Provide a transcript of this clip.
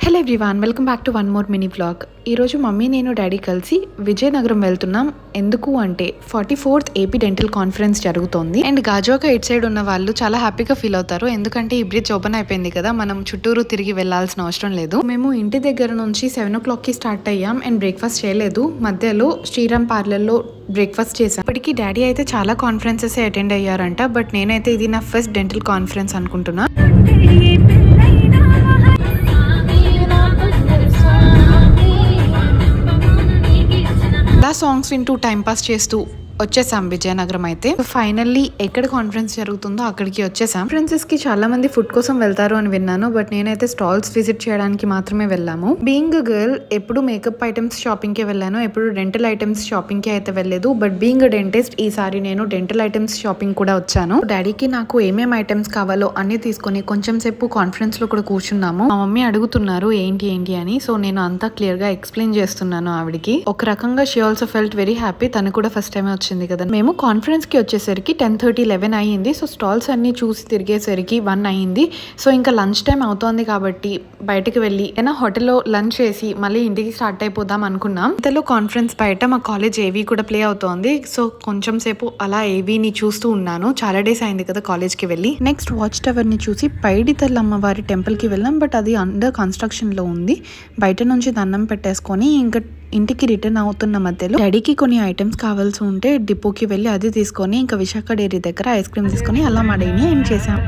Hello everyone, welcome back to one more mini vlog. ఈరోజు mummy నేను daddy కలిసి విజయనగరం వెళ్తున్నాం. ఎందుకు అంటే 44th ఏపీ డెంటల్ కాన్ఫరెన్స్ జరుగుతోంది. అండ్ గాజువాక ఇట్ సైడ్ ఉన్న వాళ్ళు చాలా హ్యాపీగా ఫీల్ అవుతారు, ఎందుకంటే ఈ బ్రిడ్జ్ ఓపెన్ అయిపోయింది కదా, మనం చుట్టూరు తిరిగి వెళ్లాల్సిన అవసరం లేదు. మేము ఇంటి దగ్గర నుంచి 7 o'clockకి స్టార్ట్ అయ్యాం అండ్ బ్రేక్ఫాస్ట్ చేయలేదు. మధ్యలో శ్రీరామ్ పార్లర్లో బ్రేక్ఫాస్ట్ చేశాం. ఇప్పటికీ డాడీ అయితే చాలా కాన్ఫరెన్సెస్ అటెండ్ అయ్యారంట, బట్ నేనైతే ఇది నా ఫస్ట్ డెంటల్ కాన్ఫరెన్స్ అనుకుంటున్నా. సాంగ్స్ వింటూ టైం పాస్ చేస్తూ వచ్చేసాం విజయనగరం. అయితే ఫైనల్లీ ఎక్కడ కాన్ఫరెన్స్ జరుగుతుందో అక్కడికి వచ్చేసాం. కాన్ఫరెన్సెస్ కి చాలా మంది ఫుడ్ కోసం వెళ్తారు అని విన్నాను, బట్ నేనైతే స్టాల్స్ విజిట్ చేయడానికి మాత్రమే వెళ్ళాము. బీయింగ్ గర్ల్ ఎప్పుడు మేకప్ ఐటమ్స్ షాపింగ్ కి వెళ్ళాను, ఎప్పుడు డెంటల్ ఐటమ్స్ షాపింగ్ కి అయితే వెళ్ళలేదు. బట్ బీయింగ్ డెంటిస్ట్ ఈసారి నేను డెంటల్ ఐటమ్స్ షాపింగ్ కూడా వచ్చాను. డాడీకి నాకు ఏమేమి ఐటమ్స్ కావాలో అన్ని తీసుకొని కొంచెం సేపు కాన్ఫరెన్స్ లో కూడా కూర్చున్నాము. మా మమ్మీ అడుగుతున్నారు ఏంటి ఏంటి అని, సో నేను అంతా క్లియర్ గా ఎక్స్ప్లెయిన్ చేస్తున్నాను ఆవిడికి. ఒక రకంగా she also felt very happy, తను కూడా ఫస్ట్ టైం వచ్చింది కదా. మేము కాన్ఫరెన్స్ కి వచ్చేసరికి 10:30-11 అయ్యింది. సో స్టాల్స్ అన్ని చూసి తిరిగేసరికి 1 అయ్యింది. సో ఇంకా లంచ్ టైం అవుతోంది కాబట్టి బయటకు వెళ్ళి ఏదైనా హోటల్లో లంచ్ చేసి మళ్ళీ ఇంటికి స్టార్ట్ అయిపోదాం అనుకున్నాం. ఇంతలో కాన్ఫరెన్స్ బయట మా కాలేజ్ ఏవీ కూడా ప్లే అవుతోంది. సో కొంచెం సేపు అలా ఏవీని చూస్తూ ఉన్నాను. చాలా డేస్ అయింది కదా కాలేజ్ కి వెళ్ళి. నెక్స్ట్ వాచ్ టవర్ ని చూసి పైడితల్లి అమ్మవారి టెంపుల్ కి వెళ్ళాం, బట్ అది అండర్ కన్స్ట్రక్షన్ లో ఉంది. బయట నుంచి దండం పెట్టేసుకొని ఇంకా ఇంటికి రిటర్న్ అవుతున్న మధ్యలో డాడీకి కొన్ని ఐటమ్స్ కావాల్సి ఉంటే డిపోకి వెళ్ళి అది తీసుకొని ఇంకా విశాఖ డైరీ దగ్గర ఐస్ క్రీమ్ తీసుకొని అలా మా డైని ఏం చేసాం.